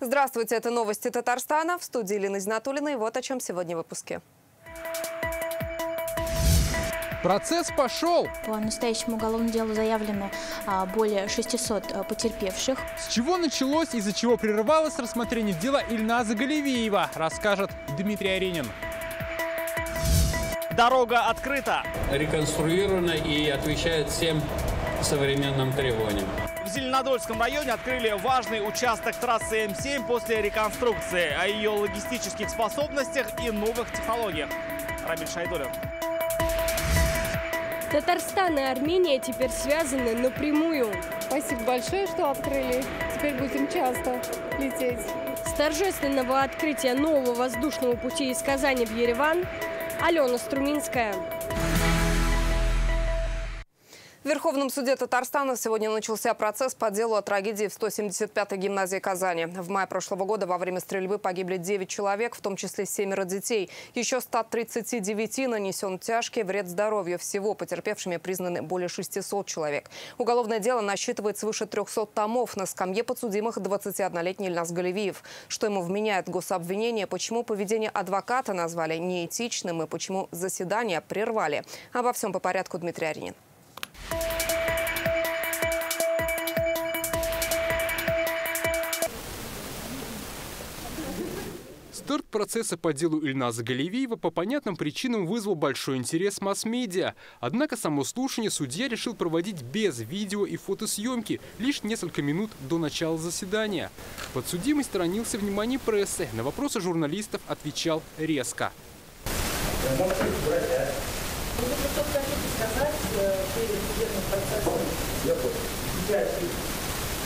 Здравствуйте, это новости Татарстана. В студии Елена Изнатуллина. И вот о чем сегодня в выпуске. Процесс пошел! По настоящему уголовному делу заявлено более 600 потерпевших. С чего началось, из-за чего прерывалось рассмотрение дела Ильназа Галевиева, расскажет Дмитрий Аренин. Дорога открыта. Реконструирована и отвечает всем современным требованиям. В Зеленодольском районе открыли важный участок трассы М7 после реконструкции. О ее логистических способностях и новых технологиях. Рамиль Шайдуллин. Татарстан и Армения теперь связаны напрямую. Спасибо большое, что открыли. Теперь будем часто лететь. С торжественного открытия нового воздушного пути из Казани в Ереван Алена Струминская. В Верховном суде Татарстана сегодня начался процесс по делу о трагедии в 175-й гимназии Казани. В мае прошлого года во время стрельбы погибли 9 человек, в том числе 7 детей. Еще 139 нанесен тяжкий вред здоровью. Всего потерпевшими признаны более 600 человек. Уголовное дело насчитывает свыше 300 томов. На скамье подсудимых 21-летний Ильназ Галевиев. Что ему вменяет гособвинение, почему поведение адвоката назвали неэтичным и почему заседание прервали. Обо всем по порядку Дмитрий Аренин. Старт процесса по делу Ильназа Галевиева по понятным причинам вызвал большой интерес масс-медиа. Однако само слушание судья решил проводить без видео и фотосъемки лишь несколько минут до начала заседания. Подсудимый сторонился внимания прессы. На вопросы журналистов отвечал резко.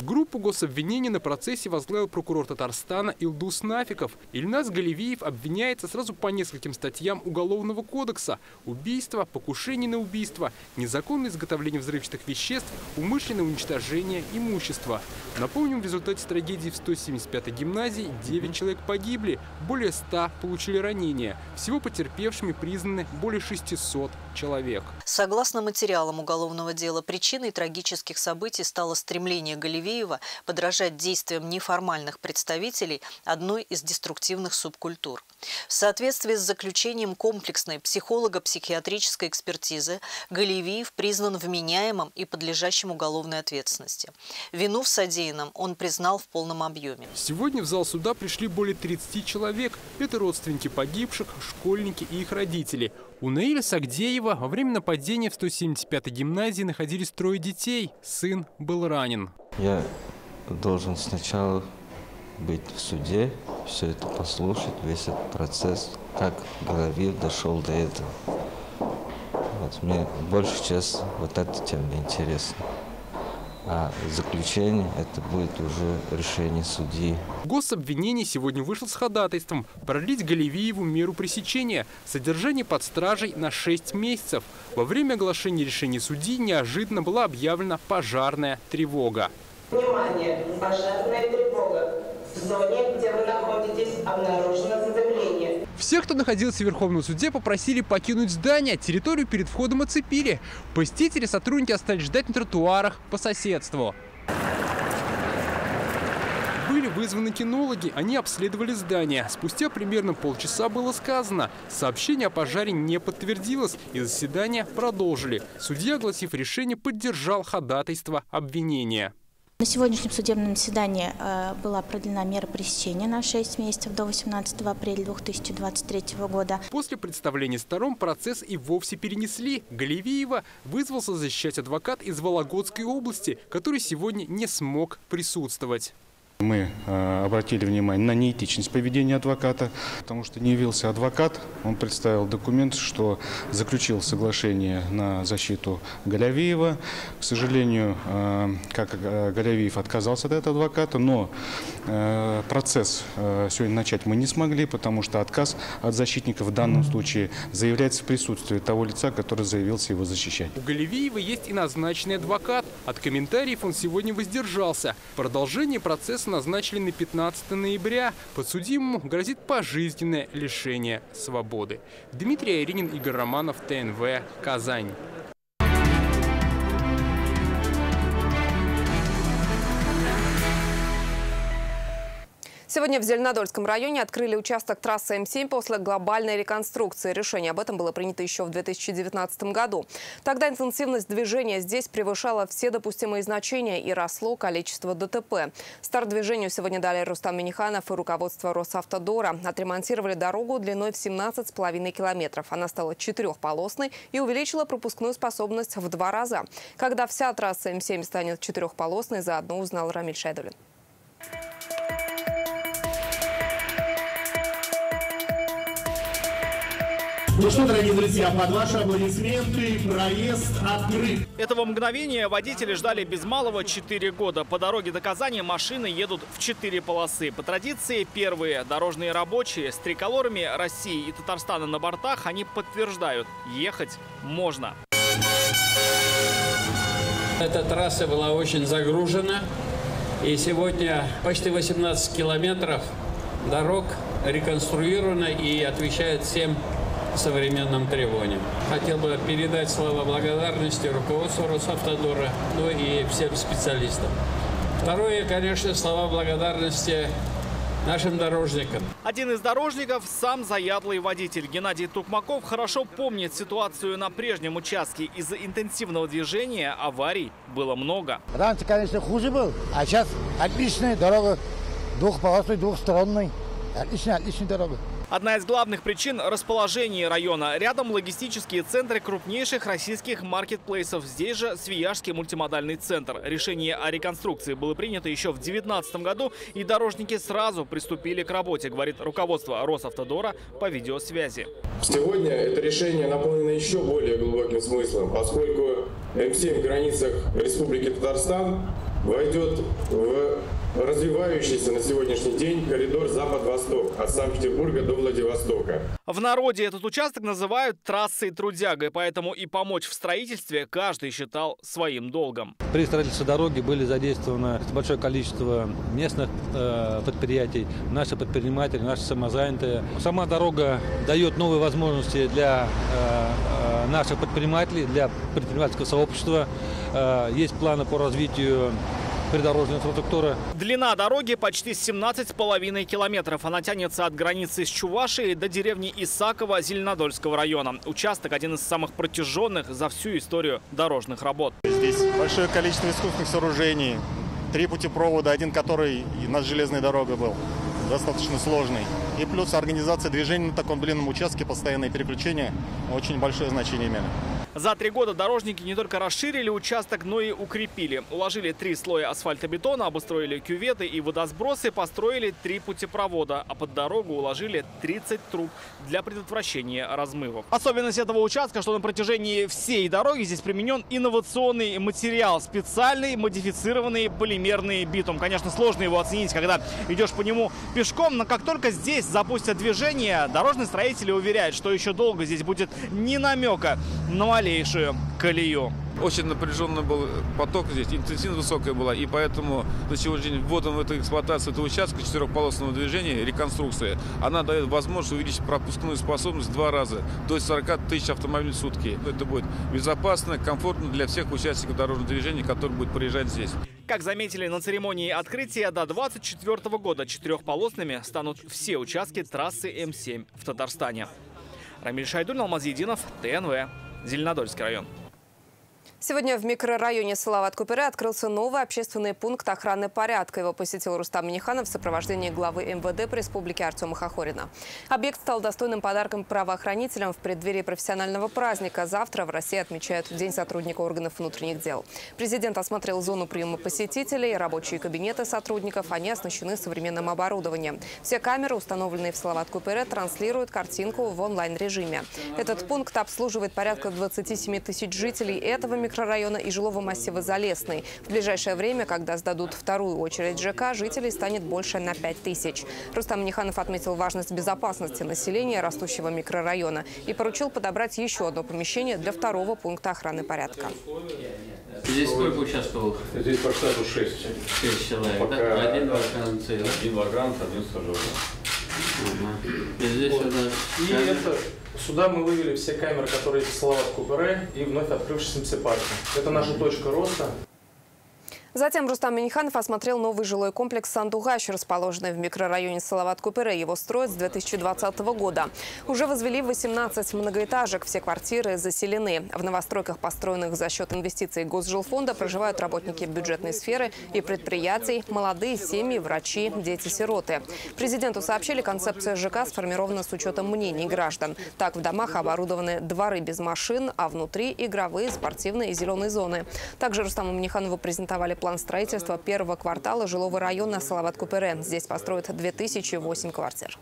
Группу гособвинения на процессе возглавил прокурор Татарстана Илдус Нафиков. Ильназ Галевиев обвиняется сразу по нескольким статьям Уголовного кодекса: убийство, покушение на убийство, незаконное изготовление взрывчатых веществ, умышленное уничтожение имущества. Напомним, в результате трагедии в 175-й гимназии 9 человек погибли, более 100 получили ранения. Всего потерпевшими признаны более 600 человек. Согласно материалам уголовного дела, причиной трагических событий стало стремление Галевиева подражать действиям неформальных представителей одной из деструктивных субкультур. В соответствии с заключением комплексной психолого-психиатрической экспертизы Галевиев признан вменяемым и подлежащим уголовной ответственности. Вину в содеянном он признал в полном объеме. Сегодня в зал суда пришли более 30 человек. Это родственники погибших, школьники и их родители. У Наиля Сагдеева во время нападения в 175-й гимназии находились 3 детей. Сын был ранен. Я должен сначала быть в суде, все это послушать, весь этот процесс, как Галевиев дошел до этого. Вот, мне больше сейчас вот эта тема интересна. А заключение – это будет уже решение судьи. Гособвинение сегодня вышло с ходатайством продлить Галевиеву меру пресечения – содержание под стражей на 6 месяцев. Во время оглашения решения судьи неожиданно была объявлена пожарная тревога. Внимание! Пожарная тревога. В зоне, где вы находитесь, обнаружено задымление. Всех, кто находился в Верховном суде, попросили покинуть здание. Территорию перед входом оцепили. Посетители, сотрудники остались ждать на тротуарах по соседству. Были вызваны кинологи, они обследовали здание. Спустя примерно полчаса было сказано: сообщение о пожаре не подтвердилось, и заседание продолжили. Судья, огласив решение, поддержал ходатайство обвинения. На сегодняшнем судебном заседании была продлена мера пресечения на 6 месяцев до 18 апреля 2023 года. После представления сторон процесс и вовсе перенесли. Галевиева вызвался защищать адвокат из Вологодской области, который сегодня не смог присутствовать. Мы обратили внимание на неэтичность поведения адвоката, потому что не явился адвокат. Он представил документ, что заключил соглашение на защиту Галевиева. К сожалению, как Галевиев отказался от этого адвоката, но процесс сегодня начать мы не смогли, потому что отказ от защитника в данном случае заявляется в присутствии того лица, который заявился его защищать. У Галевиева есть и назначенный адвокат. От комментариев он сегодня воздержался. Продолжение процесса назначили на 15 ноября. Подсудимому грозит пожизненное лишение свободы. Дмитрий Аренин, Игорь Романов, ТНВ, Казань. Сегодня в Зеленодольском районе открыли участок трассы М7 после глобальной реконструкции. Решение об этом было принято еще в 2019 году. Тогда интенсивность движения здесь превышала все допустимые значения и росло количество ДТП. Старт движению сегодня дали Рустам Минниханов и руководство Росавтодора. Отремонтировали дорогу длиной в 17,5 километров. Она стала четырехполосной и увеличила пропускную способность в 2 раза. Когда вся трасса М7 станет четырехполосной, заодно узнал Рамиль Шайдулин. Ну что, дорогие друзья, под ваши аплодисменты проезд открыт. Этого мгновения водители ждали без малого 4 года. По дороге до Казани машины едут в 4 полосы. По традиции, первые дорожные рабочие с триколорами России и Татарстана на бортах, они подтверждают, ехать можно. Эта трасса была очень загружена. И сегодня почти 18 километров дорог реконструировано и отвечает всем современным требованиям. Хотел бы передать слова благодарности руководству Росавтодора, ну и всем специалистам. Второе, конечно, слова благодарности нашим дорожникам. Один из дорожников – сам заядлый водитель. Геннадий Тукмаков хорошо помнит ситуацию на прежнем участке. Из-за интенсивного движения аварий было много. Раньше, конечно, хуже был, а сейчас отличная дорога, двухполосной, двухсторонной. Отличная дорога. Одна из главных причин – расположение района. Рядом логистические центры крупнейших российских маркетплейсов. Здесь же Свияжский мультимодальный центр. Решение о реконструкции было принято еще в 2019 году, и дорожники сразу приступили к работе, говорит руководство Росавтодора по видеосвязи. Сегодня это решение наполнено еще более глубоким смыслом, поскольку М7 в границах Республики Татарстан войдет в развивающийся на сегодняшний день коридор Запад-Восток от Санкт-Петербурга до Владивостока. В народе этот участок называют трассой трудягой, поэтому и помочь в строительстве каждый считал своим долгом. При строительстве дороги были задействовано большое количество местных предприятий, наши предприниматели, наши самозанятые. Сама дорога дает новые возможности для наших предпринимателей, для предпринимательского сообщества. Есть планы по развитию придорожной инфраструктуры. Длина дороги почти 17,5 километров. Она тянется от границы с Чувашией до деревни Исаково Зеленодольского района. Участок один из самых протяженных за всю историю дорожных работ. Здесь большое количество искусственных сооружений. 3 путепровода, один который на железной дороге был. Достаточно сложный. И плюс организация движения на таком длинном участке, постоянные переключения очень большое значение имели. За 3 года дорожники не только расширили участок, но и укрепили. Уложили 3 слоя асфальтобетона, обустроили кюветы и водосбросы, построили 3 путепровода, а под дорогу уложили 30 труб для предотвращения размывов. Особенность этого участка, что на протяжении всей дороги здесь применен инновационный материал, специальный модифицированный полимерный битум. Конечно, сложно его оценить, когда идешь по нему пешком, но как только здесь запустят движение, дорожные строители уверяют, что еще долго здесь будет ни намека на малейшую колею. Очень напряженный был поток здесь, интенсивность высокая была, и поэтому на сегодняшний день вводом в эту эксплуатацию этого участка четырехполосного движения, реконструкция, она дает возможность увеличить пропускную способность в 2 раза, до 40 тысяч автомобилей в сутки. Это будет безопасно, комфортно для всех участников дорожного движения, которые будут проезжать здесь. Как заметили на церемонии открытия, до 2024 года четырехполосными станут все участки трассы М7 в Татарстане. Рамиль Шайдулин, Алмаз Единов, ТНВ, Зеленодольский район. Сегодня в микрорайоне Салават-Купере открылся новый общественный пункт охраны порядка. Его посетил Рустам Минниханов в сопровождении главы МВД по республике Артема Хохорина. Объект стал достойным подарком правоохранителям в преддверии профессионального праздника. Завтра в России отмечают День сотрудника органов внутренних дел. Президент осмотрел зону приема посетителей, рабочие кабинеты сотрудников. Они оснащены современным оборудованием. Все камеры, установленные в Салават-Купере, транслируют картинку в онлайн-режиме. Этот пункт обслуживает порядка 27 тысяч жителей этого микрорайона и жилого массива Залесный. В ближайшее время, когда сдадут вторую очередь ЖК, жителей станет больше на 5 тысяч. Рустам Минниханов отметил важность безопасности населения растущего микрорайона и поручил подобрать еще одно помещение для второго пункта охраны порядка. Здесь сколько участвовало? Здесь по штату 6. 6 человек. Пока да? Один вакансий. Один вакант, один стажер. И здесь вот. Сюда мы вывели все камеры, которые в Салават-Купере и вновь открывшемся парке. Это наша точка роста. Затем Рустам Минниханов осмотрел новый жилой комплекс «Сандугач», расположенный в микрорайоне Салават-Купере. Его строят с 2020 года. Уже возвели 18 многоэтажек. Все квартиры заселены. В новостройках, построенных за счет инвестиций Госжилфонда, проживают работники бюджетной сферы и предприятий, молодые семьи, врачи, дети-сироты. Президенту сообщили, концепция ЖК сформирована с учетом мнений граждан. Так, в домах оборудованы дворы без машин, а внутри игровые, спортивные и зеленые зоны. Также Рустаму Минниханову презентовали план строительства первого квартала жилого района Салават-Купере. Здесь построят 2008 квартир.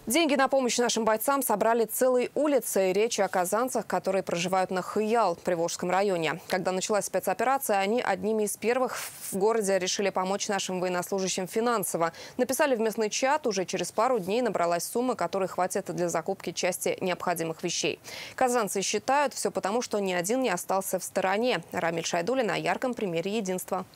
Деньги на помощь нашим бойцам собрали целой улицей. Речь о казанцах, которые проживают на Хыял, Приволжском районе. Когда началась спецоперация, они одними из первых в городе решили помочь нашим военнослужащим финансово. Написали в местный чат. Уже через пару дней набралась сумма, которой хватит для закупки части необходимых вещей. Казанцы считают, все потому, что ни один не остался в стороне. Рамиль Шайдуллин на ярком примере единства.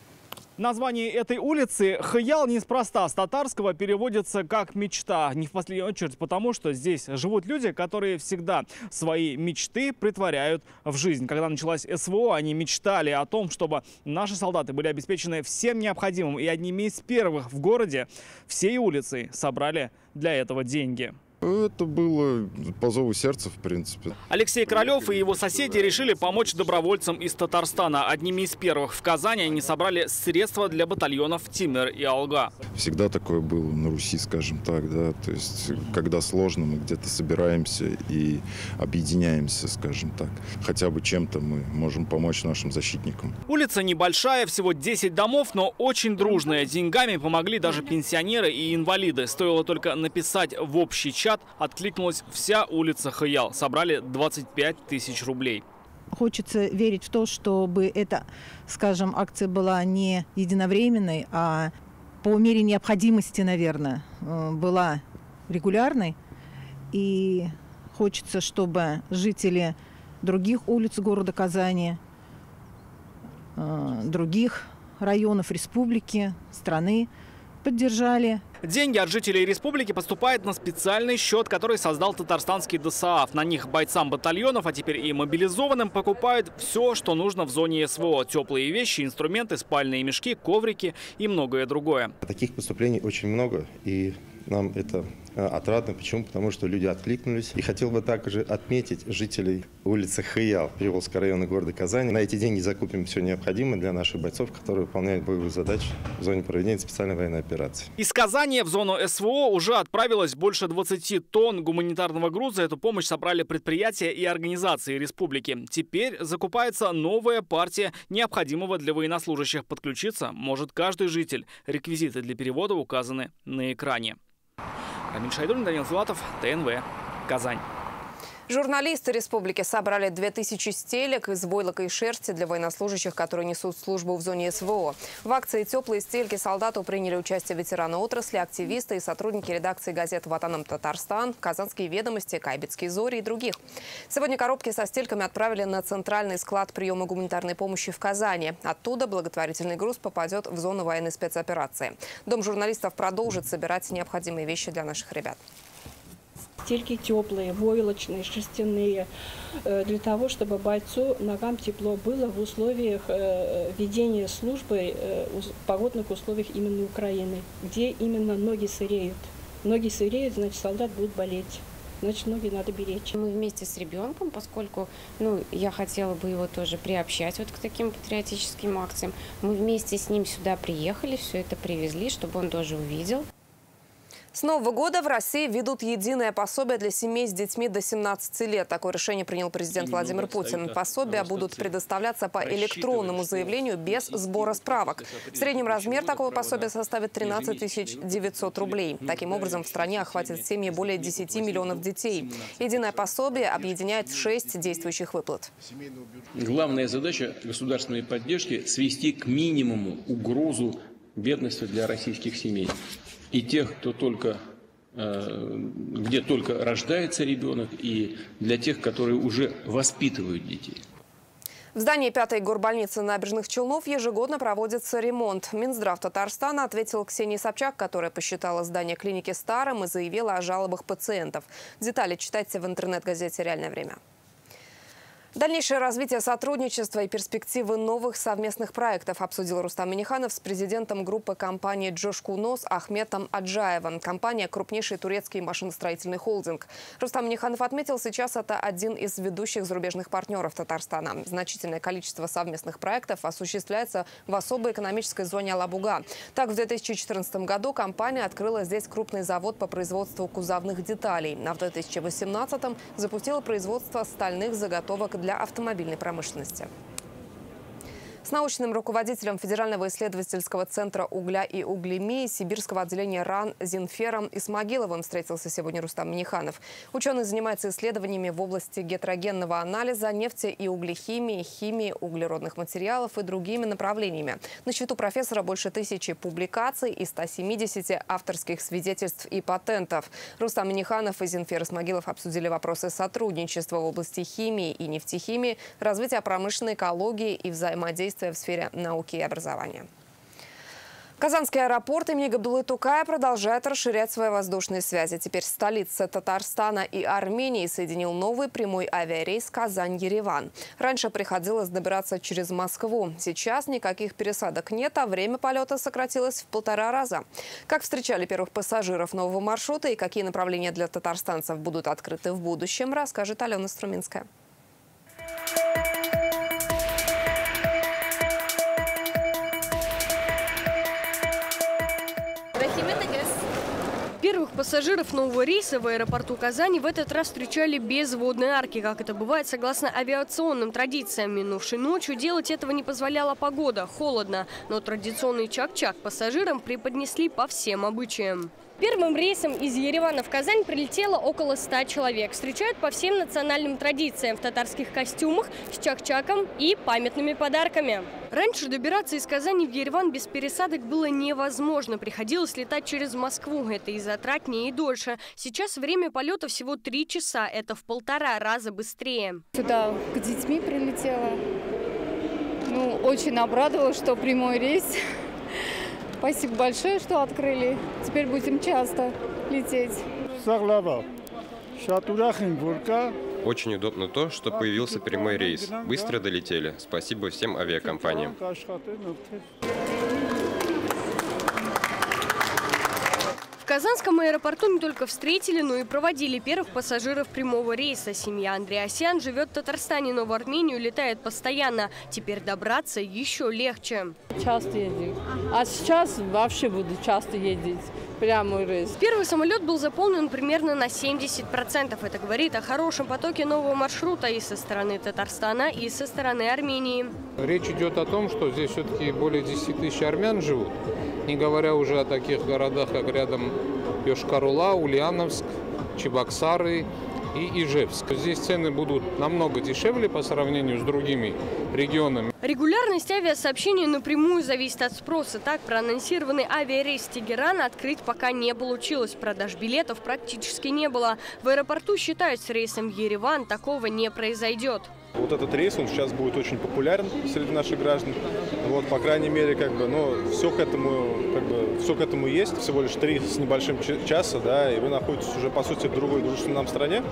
Название этой улицы Хыял неспроста. С татарского переводится как «мечта». Не в последнюю очередь потому, что здесь живут люди, которые всегда свои мечты притворяют в жизнь. Когда началась СВО, они мечтали о том, чтобы наши солдаты были обеспечены всем необходимым. И одними из первых в городе всей улицей собрали для этого деньги. Это было по зову сердца, в принципе. Алексей Королев и его соседи решили помочь добровольцам из Татарстана. Одними из первых в Казани они собрали средства для батальонов Тимир и Алга. Всегда такое было на Руси, скажем так, да. То есть, когда сложно, мы где-то собираемся и объединяемся, скажем так. Хотя бы чем-то мы можем помочь нашим защитникам. Улица небольшая, всего 10 домов, но очень дружная. Деньгами помогли даже пенсионеры и инвалиды. Стоило только написать в общий чат, откликнулась вся улица Хыял. Собрали 25 тысяч рублей. Хочется верить в то, чтобы эта, скажем, акция была не единовременной, а по мере необходимости, наверное, была регулярной. И хочется, чтобы жители других улиц города Казани, других районов республики, страны поддержали. Деньги от жителей республики поступают на специальный счет, который создал татарстанский ДСААФ. На них бойцам батальонов, а теперь и мобилизованным, покупают все, что нужно в зоне СВО. Теплые вещи, инструменты, спальные мешки, коврики и многое другое. Таких поступлений очень много, и нам это отрадно. Почему? Потому что люди откликнулись. И хотел бы также отметить жителей улицы Хыял, Приволжского района города Казани. На эти деньги закупим все необходимое для наших бойцов, которые выполняют боевые задачи в зоне проведения специальной военной операции. Из Казани в зону СВО уже отправилось больше 20 тонн гуманитарного груза. Эту помощь собрали предприятия и организации республики. Теперь закупается новая партия необходимого для военнослужащих. Подключиться может каждый житель. Реквизиты для перевода указаны на экране. Рамиль Шайдуллин, Данил Златов, ТНВ, Казань. Журналисты республики собрали 2000 стелек из войлока и шерсти для военнослужащих, которые несут службу в зоне СВО. В акции «Теплые стельки солдату» приняли участие ветераны отрасли, активисты и сотрудники редакции газет «Ватаном Татарстан», «Казанские ведомости», «Кайбетские зори» и других. Сегодня коробки со стельками отправили на центральный склад приема гуманитарной помощи в Казани. Оттуда благотворительный груз попадет в зону военной спецоперации. Дом журналистов продолжит собирать необходимые вещи для наших ребят. Стельки теплые, войлочные, шерстяные, для того, чтобы бойцу ногам тепло было в условиях ведения службы, в погодных условиях именно Украины, где именно ноги сыреют. Ноги сыреют, значит, солдат будет болеть. Значит, ноги надо беречь. Мы вместе с ребенком, поскольку я хотела бы его тоже приобщать к таким патриотическим акциям. Мы вместе с ним сюда приехали, все это привезли, чтобы он тоже увидел. С Нового года в России введут единое пособие для семей с детьми до 17 лет. Такое решение принял президент Владимир Путин. Пособия будут предоставляться по электронному заявлению без сбора справок. В среднем размер такого пособия составит 13 900 рублей. Таким образом, в стране охватит семьи более 10 миллионов детей. Единое пособие объединяет 6 действующих выплат. Главная задача государственной поддержки – свести к минимуму угрозу бедности для российских семей. И тех, кто где только рождается ребенок, и для тех, которые уже воспитывают детей. В здании 5-й горбольницы Набережных Челнов ежегодно проводится ремонт. Минздрав Татарстана ответил Ксении Собчак, которая посчитала здание клиники старым и заявила о жалобах пациентов. Детали читайте в интернет-газете «Реальное время». Дальнейшее развитие сотрудничества и перспективы новых совместных проектов обсудил Рустам Минниханов с президентом группы компании «Джошкунос» Ахметом Аджаевым. Компания – крупнейший турецкий машиностроительный холдинг. Рустам Минниханов отметил, сейчас это один из ведущих зарубежных партнеров Татарстана. Значительное количество совместных проектов осуществляется в особой экономической зоне Алабуга. Так, в 2014 году компания открыла здесь крупный завод по производству кузовных деталей. А в 2018 запустила производство стальных заготовок для автомобильной промышленности. С научным руководителем Федерального исследовательского центра угля и углемии Сибирского отделения РАН Зинфером Исмагиловым встретился сегодня Рустам Минниханов. Ученый занимается исследованиями в области гетерогенного анализа, нефти и углехимии, химии углеродных материалов и другими направлениями. На счету профессора больше 1000 публикаций и 170 авторских свидетельств и патентов. Рустам Минниханов и Зинфер Исмагилов обсудили вопросы сотрудничества в области химии и нефтехимии, развития промышленной экологии и взаимодействия в сфере науки и образования. Казанский аэропорт имени Габдуллы Тукая продолжает расширять свои воздушные связи. Теперь столицы Татарстана и Армении соединил новый прямой авиарейс Казань-Ереван. Раньше приходилось добираться через Москву. Сейчас никаких пересадок нет, а время полета сократилось в 1,5 раза. Как встречали первых пассажиров нового маршрута и какие направления для татарстанцев будут открыты в будущем, расскажет Алена Струминская. Первых пассажиров нового рейса в аэропорту Казани в этот раз встречали без водной арки, как это бывает согласно авиационным традициям. Минувшей ночью делать этого не позволяла погода, холодно. Но традиционный чак-чак пассажирам преподнесли по всем обычаям. Первым рейсом из Еревана в Казань прилетело около 100 человек. Встречают по всем национальным традициям в татарских костюмах, с чак-чаком и памятными подарками. Раньше добираться из Казани в Ереван без пересадок было невозможно. Приходилось летать через Москву. Это и затратнее, и дольше. Сейчас время полета всего 3 часа. Это в 1,5 раза быстрее. Сюда к детьми прилетела. Очень обрадовала, что прямой рейс. Спасибо большое, что открыли. Теперь будем часто лететь. Очень удобно то, что появился прямой рейс. Быстро долетели. Спасибо всем авиакомпаниям. В Казанском аэропорту не только встретили, но и проводили первых пассажиров прямого рейса. Семья Андреасян живет в Татарстане, но в Армению летает постоянно. Теперь добраться еще легче. Часто ездим. А сейчас вообще буду часто ездить. Прямой рейс. Первый самолет был заполнен примерно на 70%. Это говорит о хорошем потоке нового маршрута и со стороны Татарстана, и со стороны Армении. Речь идет о том, что здесь все-таки более 10 тысяч армян живут. Не говоря уже о таких городах, как рядом Йошкар-Ола, Ульяновск, Чебоксары и Ижевск. Здесь цены будут намного дешевле по сравнению с другими регионами. Регулярность авиасообщения напрямую зависит от спроса. Так, проанонсированный авиарейс Тегерана открыть пока не получилось. Продаж билетов практически не было. В аэропорту считают, с рейсом в Ереван такого не произойдет. Вот этот рейс, он сейчас будет очень популярен среди наших граждан. Вот, по крайней мере, все к этому есть. Всего лишь 3 с небольшим часа, да, и вы находитесь уже, по сути, в другой дружественной нам стране,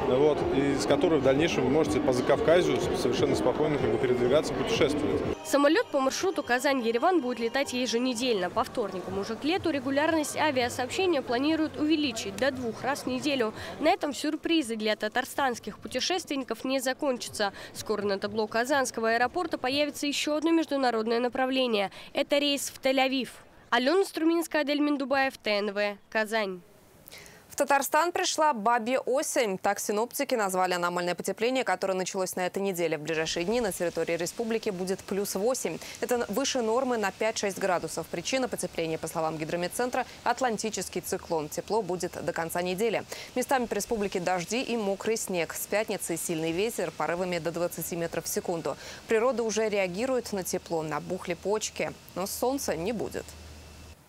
вот, из которой в дальнейшем вы можете по Закавказью совершенно спокойно передвигаться, путешествовать. Самолет по маршруту Казань-Ереван будет летать еженедельно. По вторникам уже к лету регулярность авиасообщения планируют увеличить до 2 раз в неделю. На этом сюрпризы для татарстанских путешественников не закончатся. Скоро на табло Казанского аэропорта появится еще одно международное направление. Это рейс в Тель-Авив. Алена Струминская, Адель Миндубаев, ТНВ, Казань. В Татарстан пришла бабья осень. Так синоптики назвали аномальное потепление, которое началось на этой неделе. В ближайшие дни на территории республики будет +8. Это выше нормы на 5-6 градусов. Причина потепления, по словам гидрометцентра, атлантический циклон. Тепло будет до конца недели. Местами по республике дожди и мокрый снег. С пятницы сильный ветер порывами до 20 метров в секунду. Природа уже реагирует на тепло, набухли почки. Но солнца не будет.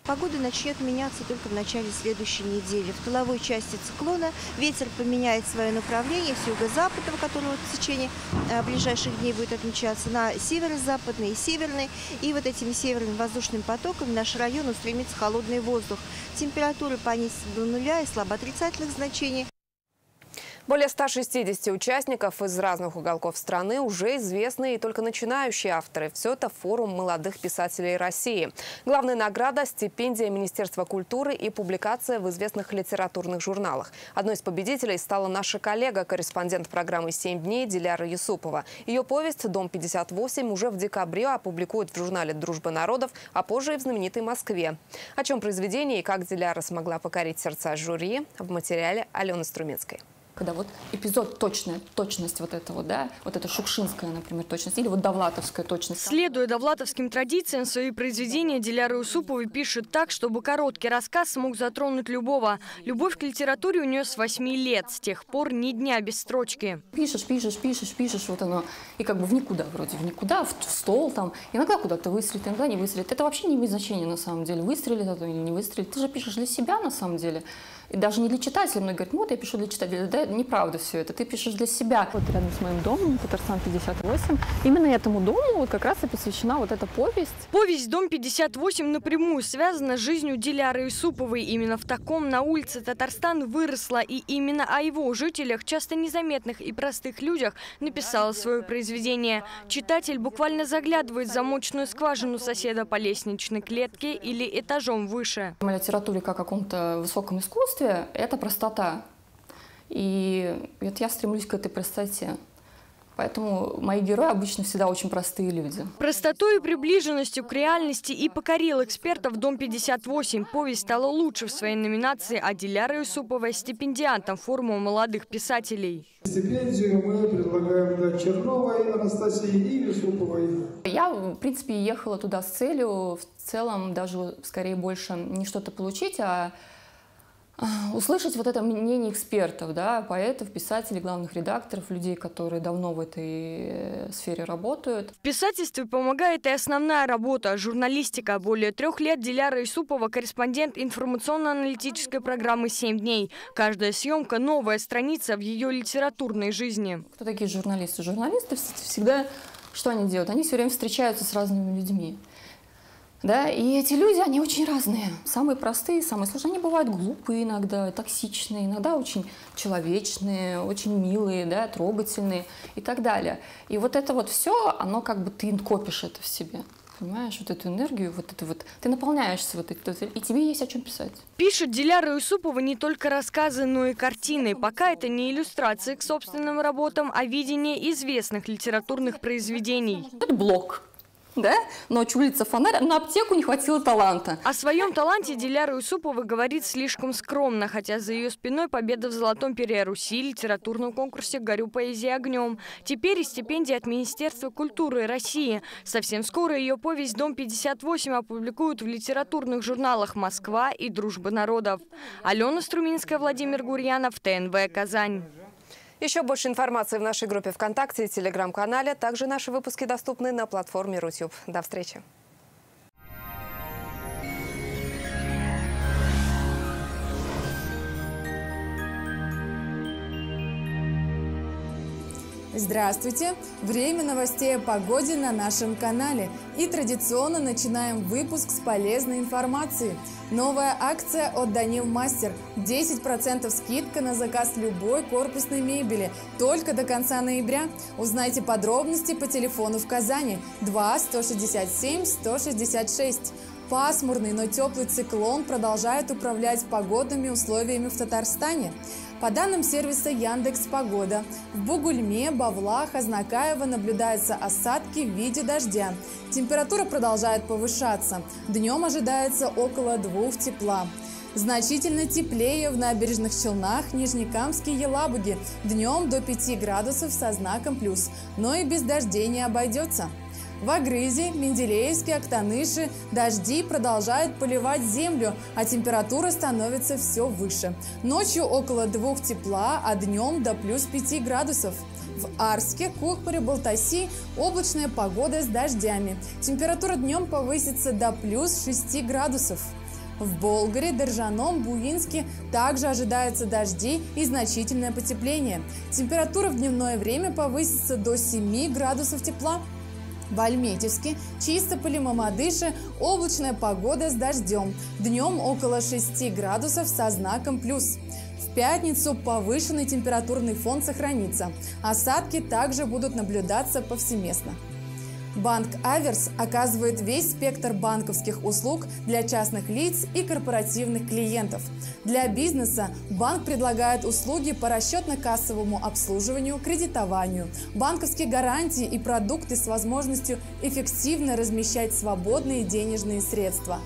Погода начнет меняться только в начале следующей недели. В тыловой части циклона ветер поменяет свое направление с юго-западного, которое в течение ближайших дней будет отмечаться, на северо-западный и северный. И вот этими северными воздушными потоками в наш район устремится холодный воздух. Температура понизится до 0 и слабоотрицательных значений. Более 160 участников из разных уголков страны, уже известные и только начинающие авторы. Все это форум молодых писателей России. Главная награда – стипендия Министерства культуры и публикация в известных литературных журналах. Одной из победителей стала наша коллега, корреспондент программы «7 дней» Диляра Юсупова. Ее повесть «Дом 58» уже в декабре опубликуют в журнале «Дружба народов», а позже и в знаменитой Москве. О чем произведение и как Диляра смогла покорить сердца жюри – в материале Алены Струминской. Когда вот эпизод точность вот это вот, да, вот это шукшинская, например, точность, или вот довлатовская точность. Следуя довлатовским традициям, свои произведения Диляра Юсупова пишет так, чтобы короткий рассказ смог затронуть любого. Любовь к литературе у нее с 8 лет, с тех пор ни дня без строчки. Пишешь, вот оно, и как бы в никуда вроде, в стол там, иногда куда-то выстрелит, иногда не выстрелит. Это вообще не имеет значения на самом деле, выстрелит это или не выстрелит. Ты же пишешь для себя на самом деле. И даже не для читателя. Многие говорят, вот я пишу для читателя. Да, неправда все это. Ты пишешь для себя. Вот рядом с моим домом, Татарстан 58. Именно этому дому вот как раз и посвящена вот эта повесть. Повесть «Дом 58» напрямую связана с жизнью Диляры Юсуповой. Именно в таком на улице Татарстан выросла. И именно о его жителях, часто незаметных и простых людях, написала свое произведение. Читатель буквально заглядывает в замочную скважину соседа по лестничной клетке или этажом выше. В литературе как о каком-то высоком искусстве это простота. И вот я стремлюсь к этой простоте. Поэтому мои герои обычно всегда очень простые люди. Простотой и приближенностью к реальности и покорил экспертов «Дом 58». Повесть стала лучше в своей номинации, а Диляра Юсупова – стипендиантом форума молодых писателей. Стипендию мы предлагаем дать Черновой Анастасии и Юсуповой. Я, в принципе, ехала туда с целью, в целом, даже скорее больше не что-то получить, а услышать вот это мнение экспертов, да, поэтов, писателей, главных редакторов, людей, которые давно в этой сфере работают. В писательстве помогает и основная работа – журналистика. Более 3 лет Диляра Юсупова – корреспондент информационно-аналитической программы «7 дней». Каждая съемка – новая страница в ее литературной жизни. Кто такие журналисты? Журналисты всегда, что они делают? Они все время встречаются с разными людьми. Да, и эти люди, они очень разные. Самые простые, самые сложные. Они бывают глупые иногда, токсичные, иногда очень человечные, очень милые, да, трогательные и так далее. И вот это вот все, оно как бы ты копишь это в себе. Понимаешь, вот эту энергию, вот это вот, ты наполняешься вот этим, и тебе есть о чем писать. Пишет Диляра Юсупова не только рассказы, но и картины. Пока это не иллюстрации к собственным работам, а видение известных литературных произведений. Это блог. Да? Ночью улица Фонарь, на аптеку не хватило таланта. О своем таланте Диляра Юсупова говорит слишком скромно, хотя за ее спиной победа в Золотом перье Руси, литературном конкурсе «Горю поэзии огнем». Теперь и стипендия от Министерства культуры России. Совсем скоро ее повесть «Дом 58» опубликуют в литературных журналах «Москва» и «Дружба народов». Алена Струминская, Владимир Гурьянов, ТНВ «Казань». Еще больше информации в нашей группе ВКонтакте и Телеграм-канале. Также наши выпуски доступны на платформе Рутюб. До встречи. Здравствуйте! Время новостей о погоде на нашем канале. И традиционно начинаем выпуск с полезной информации. Новая акция от Данил Мастер. 10% скидка на заказ любой корпусной мебели. Только до конца ноября. Узнайте подробности по телефону в Казани 2 167 166. Пасмурный, но теплый циклон продолжает управлять погодными условиями в Татарстане. По данным сервиса Яндекс.Погода, в Бугульме, Бавлах, Азнакаево наблюдаются осадки в виде дождя. Температура продолжает повышаться. Днем ожидается около 2 тепла. Значительно теплее в Набережных Челнах, Нижнекамске и Елабуге. Днем до 5 градусов со знаком плюс, но и без дождей не обойдется. В Агрызе, Менделеевске, Актаныши дожди продолжают поливать землю, а температура становится все выше. Ночью около 2 тепла, а днем до плюс 5 градусов. В Арске, Кукмаре, Балтаси облачная погода с дождями. Температура днем повысится до плюс 6 градусов. В Болгаре, Держаном, Буинске также ожидаются дожди и значительное потепление. Температура в дневное время повысится до 7 градусов тепла. В Альметьевске, Чистополе, Мамадыше облачная погода с дождем. Днем около 6 градусов со знаком плюс. В пятницу повышенный температурный фон сохранится. Осадки также будут наблюдаться повсеместно. Банк «Аверс» оказывает весь спектр банковских услуг для частных лиц и корпоративных клиентов. Для бизнеса банк предлагает услуги по расчетно-кассовому обслуживанию, кредитованию, банковские гарантии и продукты с возможностью эффективно размещать свободные денежные средства.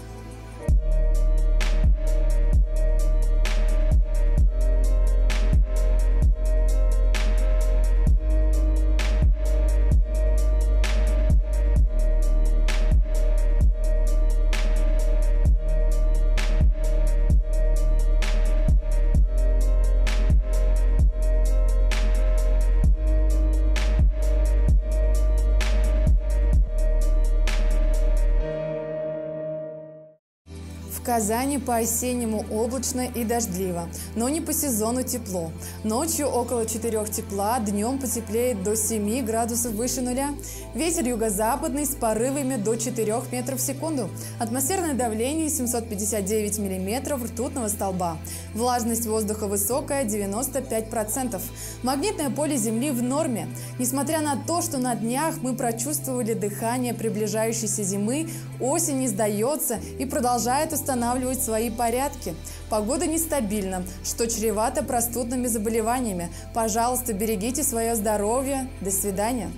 В Казани по-осеннему облачно и дождливо, но не по сезону тепло. Ночью около 4 тепла, днем потеплеет до 7 градусов выше нуля. Ветер юго-западный с порывами до 4 метров в секунду. Атмосферное давление 759 миллиметров ртутного столба. Влажность воздуха высокая 95%. Магнитное поле Земли в норме. Несмотря на то, что на днях мы прочувствовали дыхание приближающейся зимы, осень не сдается и продолжает устанавливать свои порядки. Погода нестабильна, что чревато простудными заболеваниями. Пожалуйста, берегите свое здоровье. До свидания.